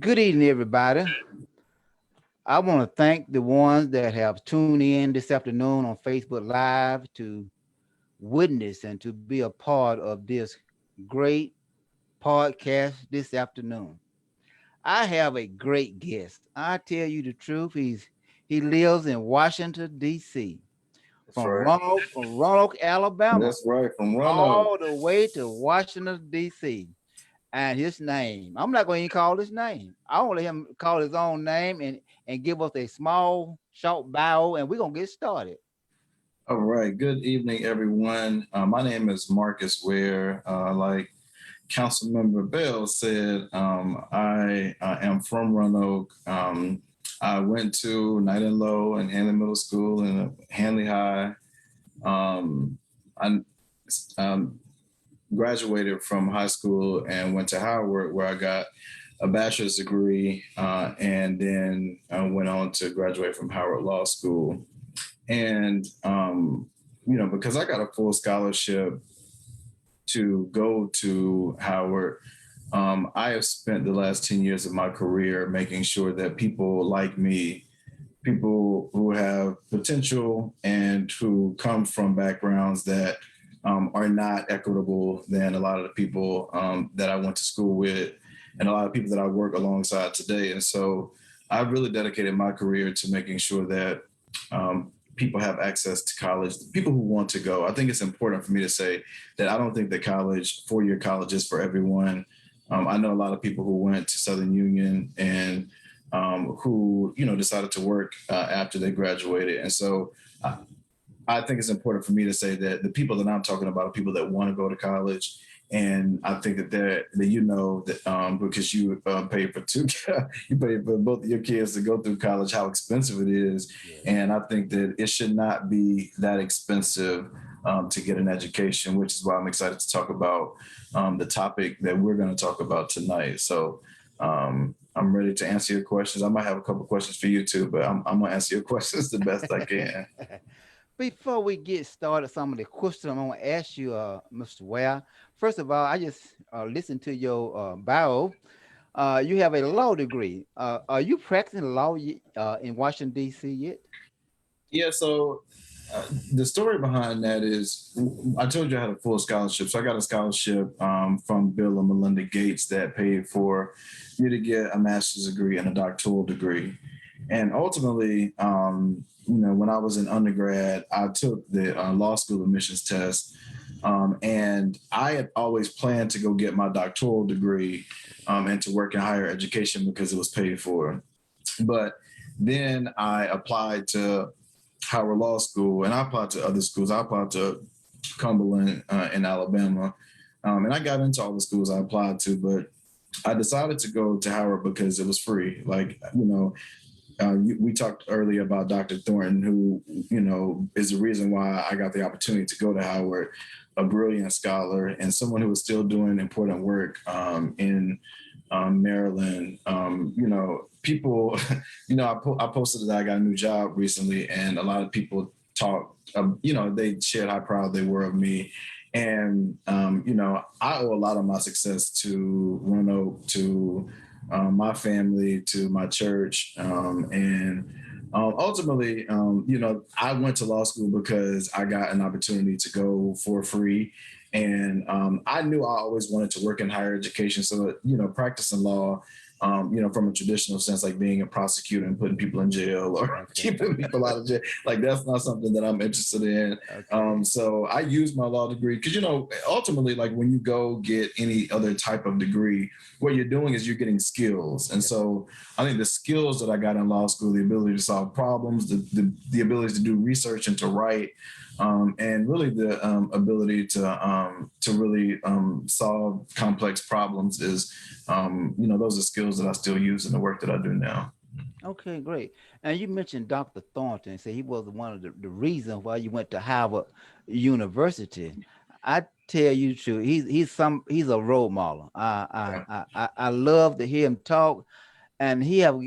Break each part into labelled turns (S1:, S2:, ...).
S1: Good evening, everybody. I want to thank the ones that have tuned in this afternoon on Facebook Live to witness and to be a part of this great podcast this afternoon. I have a great guest. I tell you the truth, he lives in Washington, D.C.
S2: That's
S1: from
S2: right.
S1: Roanoke, Alabama,
S2: That's right. From Roanoke.
S1: all the way to Washington, D.C. And his name. I'm not going to even call his name. I want to let him call his own name and give us a small, short bio, and we're gonna get started.
S2: All right. Good evening, everyone. My name is Marcus Ware. Like Councilmember Bell said, I am from Roanoke. I went to Night and Low and Hanley Middle School and Hanley High. Um, I graduated from high school and went to Howard, where I got a bachelor's degree, and then went on to graduate from Howard Law School. And because I got a full scholarship to go to Howard, I have spent the last 10 years of my career making sure that people like me, people who have potential and who come from backgrounds that are not equitable than a lot of the people that I went to school with and a lot of people that I work alongside today. And so I've really dedicated my career to making sure that people have access to college, people who want to go. I think it's important for me to say that I don't think that college, four-year college is for everyone. I know a lot of people who went to Southern Union and who, decided to work after they graduated. And so I think it's important for me to say that the people that I'm talking about are people that want to go to college. And I think that because you pay for you pay for both of your kids to go through college, how expensive it is.
S1: Yeah.
S2: And I think that it should not be that expensive to get an education, which is why I'm excited to talk about the topic that we're going to talk about tonight. So I'm ready to answer your questions. I might have a couple questions for you too, but I'm going to answer your questions the best I can.
S1: Before we get started, some of the questions I'm gonna ask you, Mr. Ware. First of all, I just listened to your bio. You have a law degree. Are you practicing law in Washington D.C. yet?
S2: Yeah, so the story behind that is I told you I had a full scholarship. So I got a scholarship from Bill and Melinda Gates that paid for me to get a master's degree and a doctoral degree. And ultimately, when I was in undergrad, I took the law school admissions test. And I had always planned to go get my doctoral degree and to work in higher education because it was paid for. But then I applied to Howard Law School, and I applied to other schools. I applied to Cumberland in Alabama, and I got into all the schools I applied to. But I decided to go to Howard because it was free. We talked earlier about Dr. Thornton, who is the reason why I got the opportunity to go to Howard, a brilliant scholar and someone who is still doing important work in Maryland. People, I posted that I got a new job recently, and a lot of people talk, they shared how proud they were of me. And, I owe a lot of my success to Roanoke, to my family, to my church. Ultimately, I went to law school because I got an opportunity to go for free. And I knew I always wanted to work in higher education. So, practicing law, from a traditional sense, like being a prosecutor and putting people in jail or keeping people out of jail, like that's not something that I'm interested in.
S1: Okay.
S2: So I used my law degree because, ultimately, like when you go get any other type of degree, what you're doing is you're getting skills. And so I think the skills that I got in law school, the ability to solve problems, the ability to do research and to write, and really the ability to really solve complex problems is, those are skills that I still use in the work that I do now.
S1: Okay, great. And you mentioned Dr. Thornton. Say he was one of the reasons why you went to Harvard University. I tell you true, he's a role model. I love to hear him talk, and he have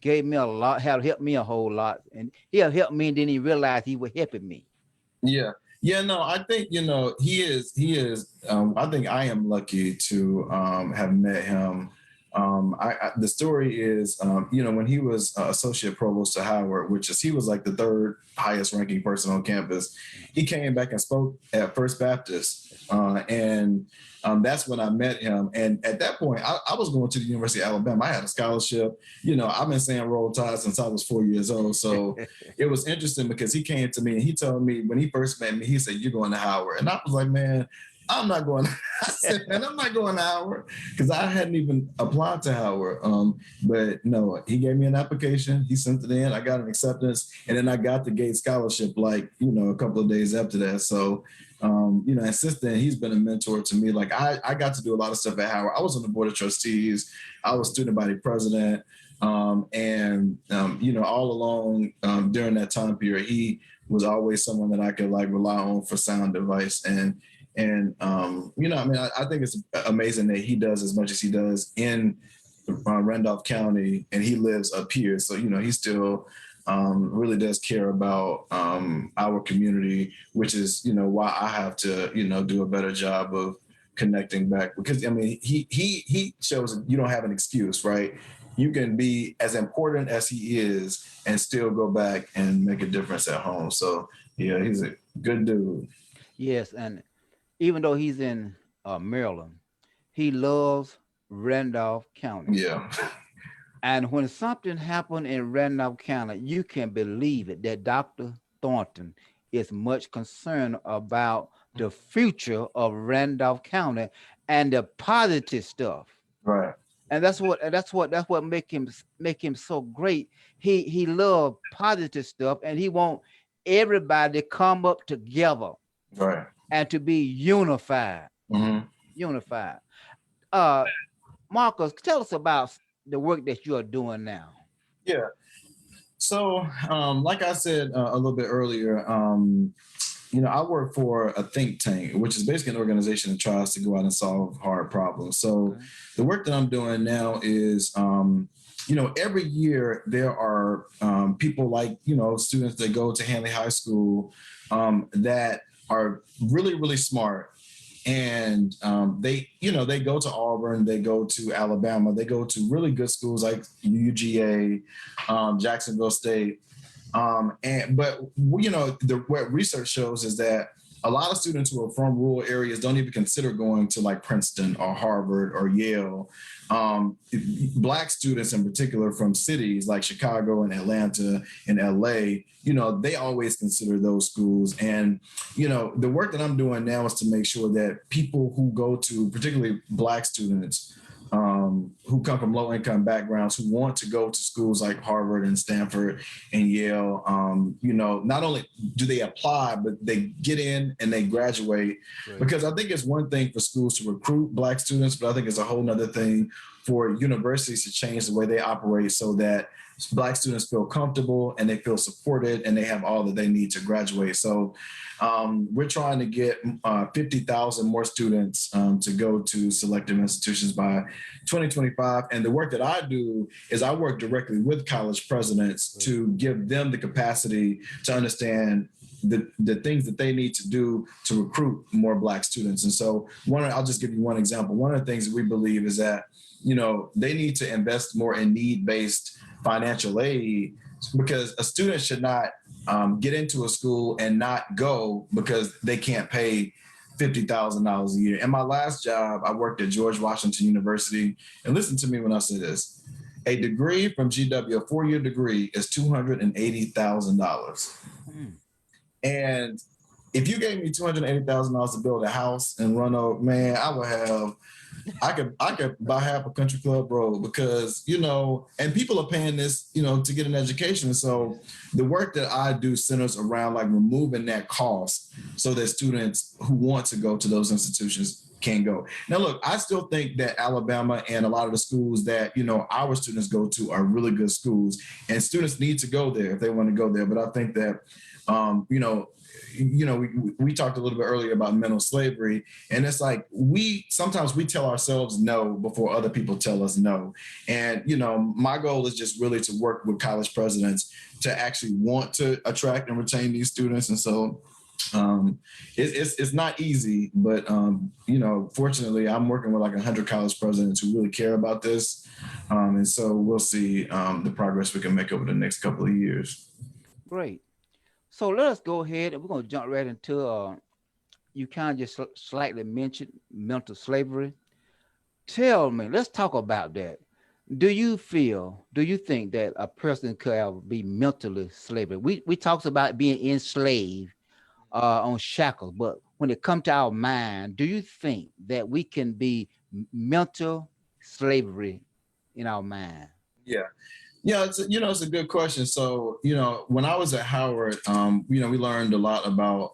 S1: gave me a lot, have helped me a whole lot, and he have helped me, and then he realized he was helping me.
S2: Yeah. Yeah, no, I think, he is, I think I am lucky to have met him The story is, when he was associate provost to Howard, he was like the third highest ranking person on campus, he came back and spoke at First Baptist. And that's when I met him. And at that point, I was going to the University of Alabama. I had a scholarship. I've been saying Roll Tide since I was 4 years old. So it was interesting because he came to me and he told me when he first met me, he said, "You're going to Howard." And I was like, "Man, I'm not going." I said, "Man, I'm not going to Howard," because I hadn't even applied to Howard. But no, he gave me an application. He sent it in. I got an acceptance, and then I got the Gates scholarship like a couple of days after that. So, and since then he's been a mentor to me. Like I got to do a lot of stuff at Howard. I was on the board of trustees. I was student body president, and all along during that time period, he was always someone that I could like rely on for sound advice I think it's amazing that he does as much as he does in Randolph County, and he lives up here. So, he still really does care about our community, which is, why I have to, do a better job of connecting back. Because, he shows you don't have an excuse, right? You can be as important as he is and still go back and make a difference at home. So, yeah, he's a good dude.
S1: Yes, and even though he's in Maryland, he loves Randolph County.
S2: Yeah.
S1: And when something happened in Randolph County, you can believe it that Dr. Thornton is much concerned about the future of Randolph County and the positive stuff.
S2: Right.
S1: And that's what make him so great. He loves positive stuff, and he want everybody to come up together,
S2: Right.
S1: and to be unified.
S2: Mm-hmm.
S1: Unified. Uh, Marcus, tell us about the work that you are doing now.
S2: Yeah. So, like I said a little bit earlier, I work for a think tank, which is basically an organization that tries to go out and solve hard problems. So, the work that I'm doing now is, every year there are people like, students that go to Hanley High School that are really, really smart. And they go to Auburn, they go to Alabama, they go to really good schools like UGA, Jacksonville State. What research shows is that a lot of students who are from rural areas don't even consider going to like Princeton or Harvard or Yale. Black students in particular from cities like Chicago and Atlanta and LA, they always consider those schools. And, the work that I'm doing now is to make sure that people who go to, particularly Black students, who come from low income backgrounds, who want to go to schools like Harvard and Stanford and Yale, not only do they apply, but they get in and they graduate. Right. Because I think it's one thing for schools to recruit Black students, but I think it's a whole nother thing for universities to change the way they operate so that Black students feel comfortable and they feel supported and they have all that they need to graduate. So we're trying to get 50,000 more students to go to selective institutions by 2025. And the work that I do is I work directly with college presidents to give them the capacity to understand the things that they need to do to recruit more Black students. And so I'll just give you one example. One of the things that we believe is that, they need to invest more in need-based financial aid, because a student should not get into a school and not go because they can't pay $50,000 a year. In my last job, I worked at George Washington University, and listen to me when I say this. A degree from GW, a 4-year degree, is $280,000. And if you gave me $280,000 to build a house in Roanoke, man, I could buy half a country club road, because, and people are paying this, to get an education. So the work that I do centers around like removing that cost so that students who want to go to those institutions can go. Now, look, I still think that Alabama and a lot of the schools that, our students go to are really good schools, and students need to go there if they want to go there. But I think that, we talked a little bit earlier about mental slavery, and it's like sometimes we tell ourselves no before other people tell us no. And, my goal is just really to work with college presidents to actually want to attract and retain these students. And so it's not easy, but, fortunately I'm working with like 100 college presidents who really care about this. And so we'll see the progress we can make over the next couple of years.
S1: Great. So let us go ahead and we're going to jump right into you kind of just slightly mentioned mental slavery. Tell me, let's talk about that. Do you think that a person could ever be mentally slavery? We talked about being enslaved on shackles, but when it comes to our mind, do you think that we can be mental slavery in our mind?
S2: Yeah. Yeah, it's a good question. So, when I was at Howard, we learned a lot about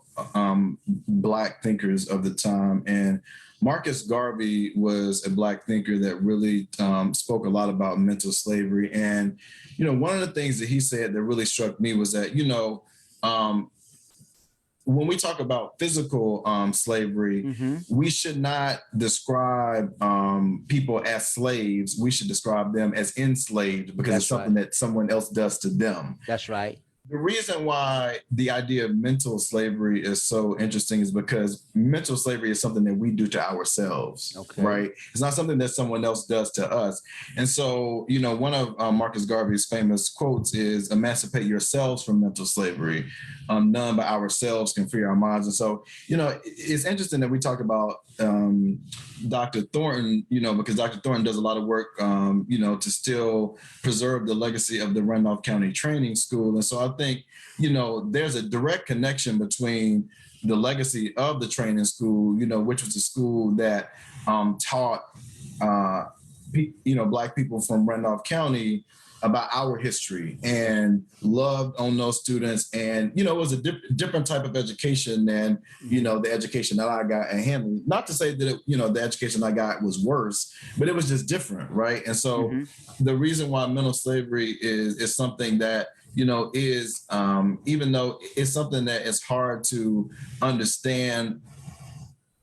S2: Black thinkers of the time, and Marcus Garvey was a Black thinker that really spoke a lot about mental slavery. And one of the things that he said that really struck me was that um, when we talk about physical slavery,
S1: Mm-hmm.
S2: we should not describe people as slaves. We should describe them as enslaved because
S1: That's
S2: it's something
S1: right.
S2: that someone else does to them.
S1: That's right.
S2: The reason why the idea of mental slavery is so interesting is because mental slavery is something that we do to ourselves,
S1: Okay.
S2: right? It's not something that someone else does to us. And so, one of Marcus Garvey's famous quotes is emancipate yourselves from mental slavery. None but ourselves can free our minds. And so, it's interesting that we talk about Dr. Thornton, because Dr. Thornton does a lot of work, to still preserve the legacy of the Randolph County Training School. And so I think, there's a direct connection between the legacy of the training school, which was a school that taught, Black people from Randolph County about our history and loved on those students. And, it was a different type of education than, the education that I got at Henley. Not to say that, the education I got was worse, but it was just different, right? And so the reason why mental slavery is something that, is, even though it's something that is hard to understand,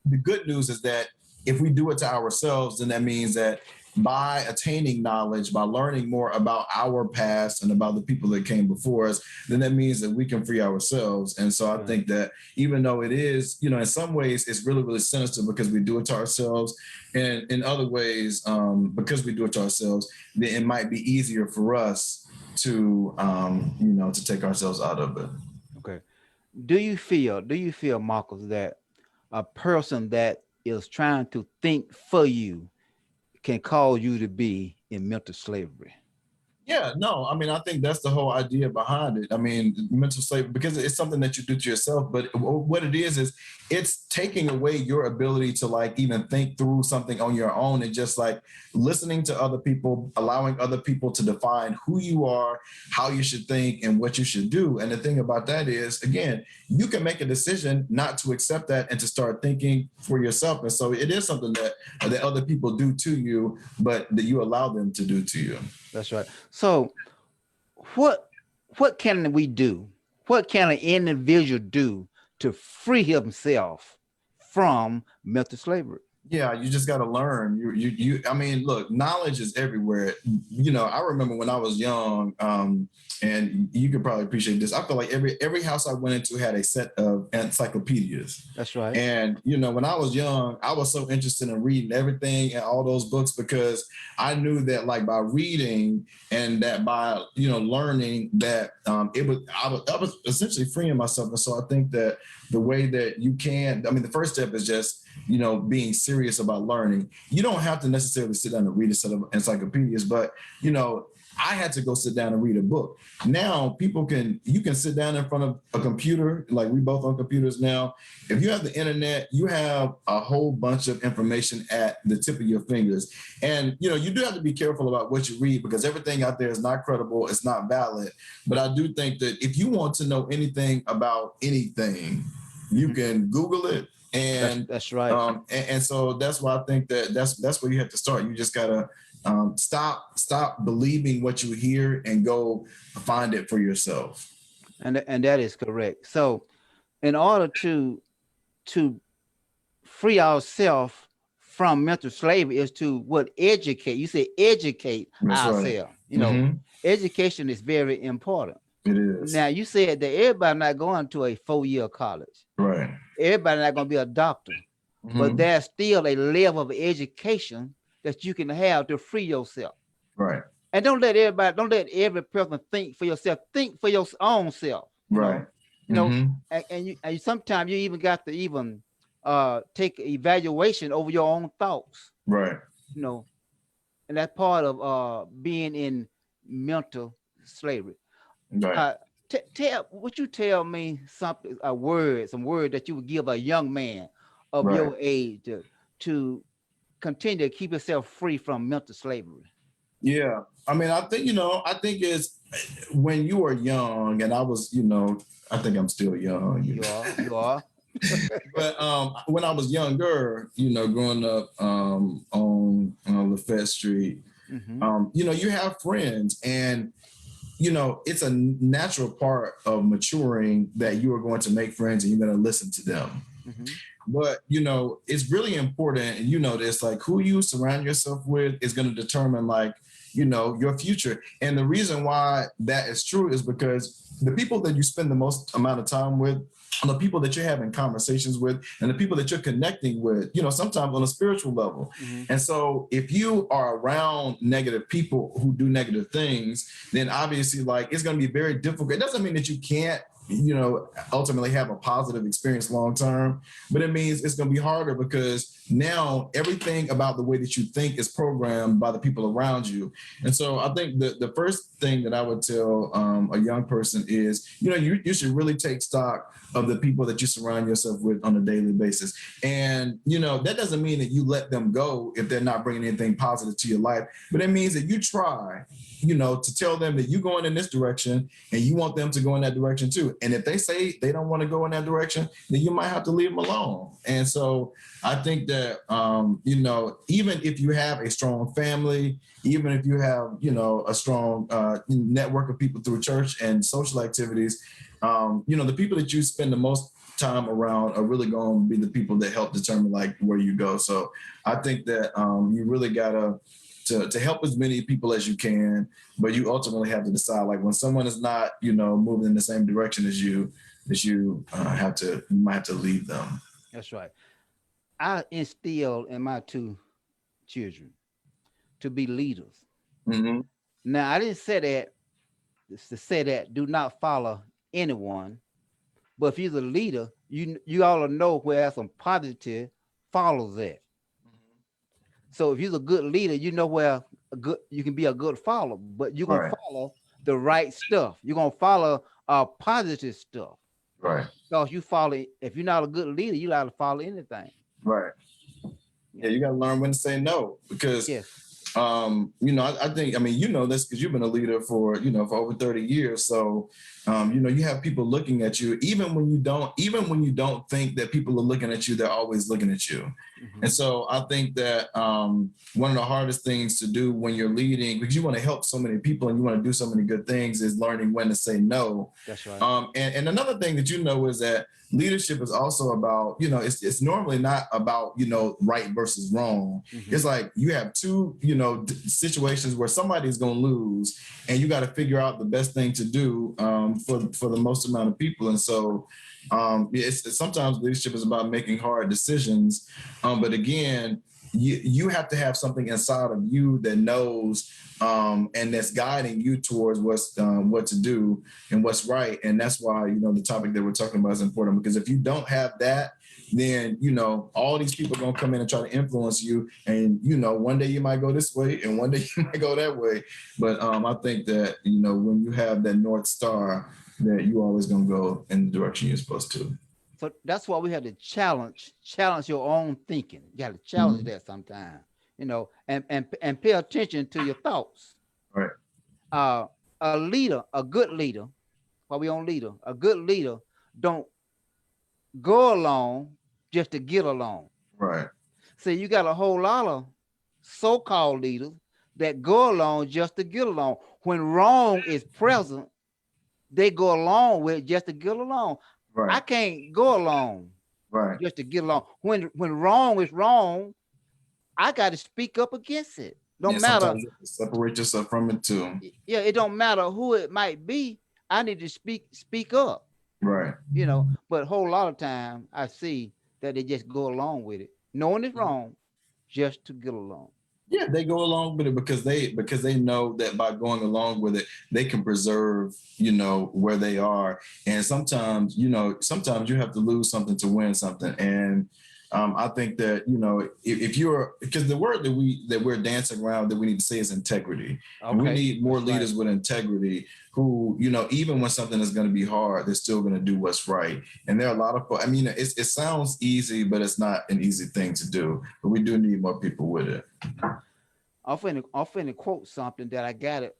S2: the good news is that if we do it to ourselves, then that means that by attaining knowledge, by learning more about our past and about the people that came before us, then that means that we can free ourselves. And so I think that even though it is, in some ways, it's really, really sinister because we do it to ourselves. And in other ways, because we do it to ourselves, then it might be easier for us to, to take ourselves out of it.
S1: Okay. Do you feel, Marcus, that a person that is trying to think for you can cause you to be in mental slavery?
S2: Yeah, no, I mean, I think that's the whole idea behind it. I mean, mental slavery, because it's something that you do to yourself, but what it is it's taking away your ability to like even think through something on your own and just like listening to other people, allowing other people to define who you are, how you should think, and what you should do. And the thing about that is, again, you can make a decision not to accept that and to start thinking for yourself. And so it is something that other people do to you, but that you allow them to do to you.
S1: That's right. So what what can we do? What can an individual do to free himself from mental slavery?
S2: Yeah, you just got to learn. I mean, look, knowledge is everywhere. I remember when I was young, and you could probably appreciate this. I feel like every house I went into had a set of encyclopedias.
S1: That's right.
S2: And, when I was young, I was so interested in reading everything and all those books because I knew that like by reading and that by, learning that I was essentially freeing myself. And so I think that the way that you can, I mean, the first step is just, being serious about learning. You don't have to necessarily sit down and read a set of encyclopedias, but, I had to go sit down and read a book. Now you can sit down in front of a computer, like we both on computers now. If you have the internet, you have a whole bunch of information at the tip of your fingers. And, you do have to be careful about what you read because everything out there is not credible. It's not valid. But I do think that if you want to know anything about anything, you can Google it. And
S1: that's right.
S2: And so that's why I think that that's where you have to start. You just gotta stop believing what you hear and go find it for yourself.
S1: And that is correct. So in order to free ourselves from mental slavery is to what educate. You say educate
S2: That's right.
S1: ourselves. Education is very important.
S2: It is.
S1: Now you said that everybody not going to a 4-year college.
S2: Right.
S1: Everybody not going to be a doctor, but there's still a level of education that you can have to free yourself.
S2: Right.
S1: And don't let every person think for yourself. Think for your own self.
S2: Right.
S1: You know,
S2: Mm-hmm.
S1: and sometimes you even got to even take evaluation over your own thoughts.
S2: Right.
S1: You know, and that's part of being in mental slavery.
S2: Right.
S1: Uh, would you tell me something, some word that you would give a young man of
S2: Right.
S1: your age to continue to keep yourself free from mental slavery?
S2: Yeah. I mean, I think, I think it's when you are young, and I was, I think I'm still young,
S1: You are.
S2: but when I was younger, growing up on Lafayette Street,
S1: Mm-hmm.
S2: you have friends, and it's a natural part of maturing that you are going to make friends and you're going to listen to them.
S1: Mm-hmm.
S2: But it's really important, and this, like, who you surround yourself with is going to determine, like, your future. And the reason why that is true is because the people that you spend the most amount of time with are the people that you're having conversations with and the people that you're connecting with, sometimes on a spiritual level.
S1: Mm-hmm.
S2: And so if you are around negative people who do negative things, then obviously, like, it's going to be very difficult. It doesn't mean that you can't ultimately have a positive experience long term, but it means it's going to be harder because now everything about the way that you think is programmed by the people around you. And so I think the first thing that I would tell a young person is, you should really take stock of the people that you surround yourself with on a daily basis. And, that doesn't mean that you let them go if they're not bringing anything positive to your life, but it means that you try, to tell them that you're going in this direction and you want them to go in that direction too. And if they say they don't want to go in that direction, then you might have to leave them alone. And so I think that, even if you have a strong family, even if you have, a strong network of people through church and social activities, the people that you spend the most time around are really going to be the people that help determine, like, where you go. So I think that you really gotta to help as many people as you can, but you ultimately have to decide, like, when someone is not, moving in the same direction as you, you might have to leave them.
S1: That's right. I instill in my two children to be leaders.
S2: Mm-hmm.
S1: Now, I didn't say that to say that do not follow anyone, but if you're a leader, you ought to know where some positive follows at. So if you're a good leader, you know where you can be a good follower, but you're gonna
S2: Right.
S1: follow the right stuff. You're gonna follow positive stuff.
S2: Right.
S1: Because you follow, if you're not a good leader, you got to follow anything.
S2: Right. Yeah, you got to learn when to say no, because
S1: Yes.
S2: I think, I mean, this because you've been a leader for, for over 30 years. So, you have people looking at you, even when you don't think that people are looking at you, they're always looking at you.
S1: Mm-hmm.
S2: And so I think that one of the hardest things to do when you're leading, because you want to help so many people and you want to do so many good things, is learning when to say no.
S1: That's right.
S2: And another thing that is that leadership is also about, it's normally not about, right versus wrong.
S1: Mm-hmm.
S2: It's like you have two, situations where somebody's going to lose, and you got to figure out the best thing to do for the most amount of people. And so it's sometimes leadership is about making hard decisions. But again, you have to have something inside of you that knows and that's guiding you towards what to do and what's right. And that's why, the topic that we're talking about is important, because if you don't have that, then, all these people are going to come in and try to influence you. And, one day you might go this way and one day you might go that way. But I think that, when you have that North Star, that you're always going to go in the direction you're supposed to.
S1: So that's why we have to challenge your own thinking. You got to challenge that sometimes, and pay attention to your thoughts.
S2: Right.
S1: A good leader, while we on leader, a good leader don't go along just to get along.
S2: Right.
S1: So you got a whole lot of so-called leaders that go along just to get along. When wrong is present, they go along with just to get along.
S2: Right.
S1: I can't go along
S2: right.
S1: just to get along. When wrong is wrong, I got to speak up against it. Don't matter.
S2: Sometimes you have to separate yourself from it too.
S1: Yeah, it don't matter who it might be. I need to speak up.
S2: Right.
S1: But a whole lot of time I see that they just go along with it, knowing it's wrong, just to get along.
S2: Yeah, they go along with it because they know that by going along with it, they can preserve, where they are. And sometimes, sometimes you have to lose something to win something. And I think that, if you're, because the word that we're dancing around that we need to say is integrity. Okay. And we need more leaders with integrity who, even when something is going to be hard, they're still going to do what's right. And there are a lot of, it sounds easy, but it's not an easy thing to do. But we do need more people with it.
S1: I'm finna quote something that I got it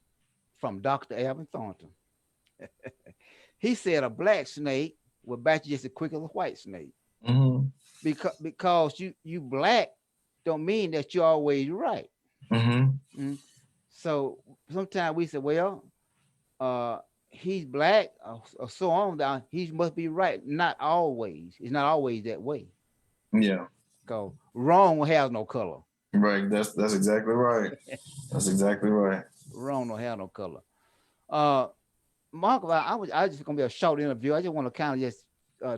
S1: from Dr. Alvin Thornton. He said a black snake will bite you just as quick as a white snake. Mm-hmm. Because you black don't mean that you're always right. Mm-hmm. Mm-hmm. So sometimes we say, well, he's black, or so on down. He must be right. Not always. It's not always that way.
S2: Yeah.
S1: Because wrong has no color.
S2: Right. That's exactly right. That's exactly right.
S1: Wrong don't have no color. Mark, I just gonna be a short interview. I just want to kind of just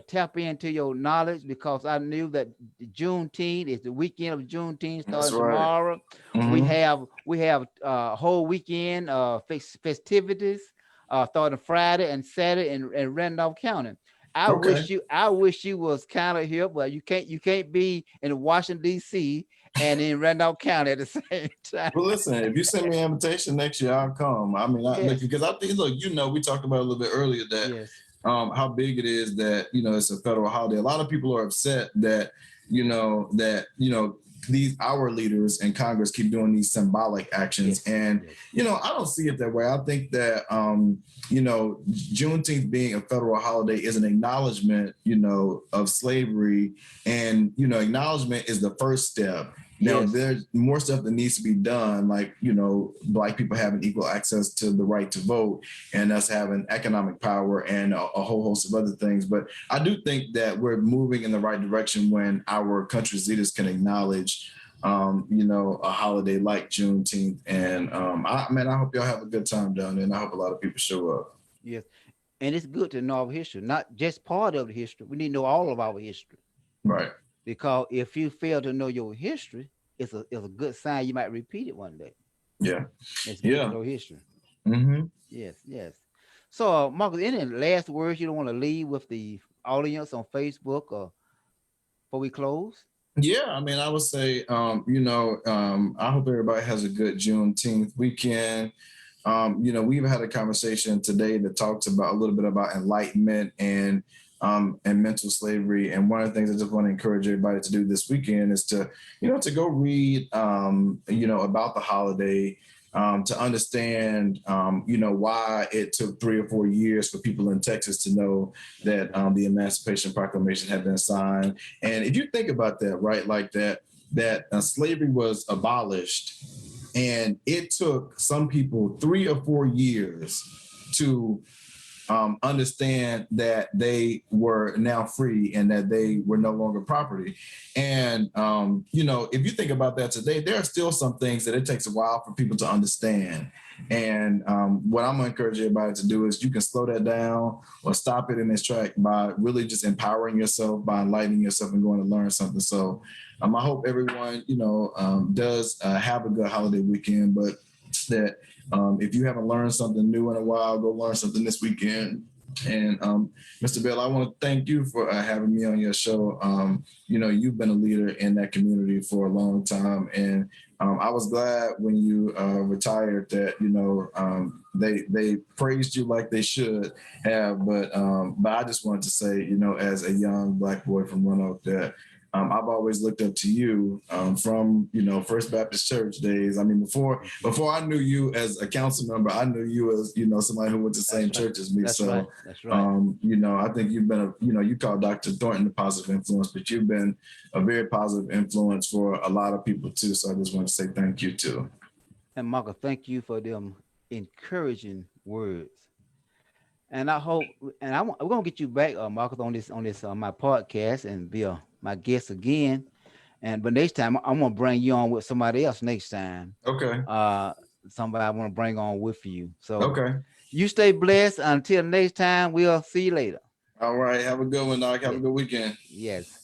S1: tap into your knowledge because I knew that Juneteenth is the weekend of Juneteenth starting tomorrow. Mm-hmm. We have a whole weekend festivities starting Friday and Saturday in Randolph County. I wish you was kind of here, but you can't be in Washington D.C. and in Randolph County at the same time.
S2: Well, listen, if you send me an invitation next year, I'll come. I mean, because I think, look, we talked about a little bit earlier that how big it is that, it's a federal holiday. A lot of people are upset that, our leaders in Congress keep doing these symbolic actions. Yes. And, I don't see it that way. I think that, Juneteenth being a federal holiday is an acknowledgement, of slavery. And, acknowledgement is the first step. Now, there's more stuff that needs to be done, like, Black people having equal access to the right to vote and us having economic power and a whole host of other things. But I do think that we're moving in the right direction when our country's leaders can acknowledge, a holiday like Juneteenth. And I hope y'all have a good time down there, and I hope a lot of people show up.
S1: Yes. And it's good to know our history, not just part of the history. We need to know all of our history.
S2: Right.
S1: Because if you fail to know your history, it's a good sign you might repeat it one day.
S2: Yeah.
S1: It's good to know history. Mm-hmm. Yes. So, Marcus, any last words you don't want to leave with the audience on Facebook or before we close?
S2: Yeah, I would say, I hope everybody has a good Juneteenth weekend. We've had a conversation today that talks about a little bit about enlightenment and mental slavery. And one of the things I just want to encourage everybody to do this weekend is to go read, about the holiday, to understand, why it took 3 or 4 years for people in Texas to know that the Emancipation Proclamation had been signed. And if you think about that, right, like that slavery was abolished, and it took some people 3 or 4 years to understand that they were now free and that they were no longer property. And, if you think about that today, there are still some things that it takes a while for people to understand. And what I'm going to encourage everybody to do is you can slow that down or stop it in its track by really just empowering yourself, by enlightening yourself and going to learn something. So I hope everyone, does have a good holiday weekend, but that if you haven't learned something new in a while, go learn something this weekend. And Mr. Bell, I want to thank you for having me on your show. You've been a leader in that community for a long time. And I was glad when you retired that, they praised you like they should have. But I just wanted to say, as a young Black boy from Roanoke, that I've always looked up to you from, First Baptist Church days. Before I knew you as a council member, I knew you as, somebody who went to the same church as me. That's right. I think you've been you call Dr. Thornton a positive influence, but you've been a very positive influence for a lot of people too. So I just want to say thank you too.
S1: And Marcus, thank you for them encouraging words. And I hope, and we're gonna get you back, Marcus, on this my podcast and be my guest again. But next time I'm gonna bring you on with somebody else next time.
S2: Okay.
S1: Somebody I want to bring on with you. So okay. You stay blessed until next time. We'll see you later.
S2: All right. Have a good one, Doc. Have a good weekend.
S1: Yes.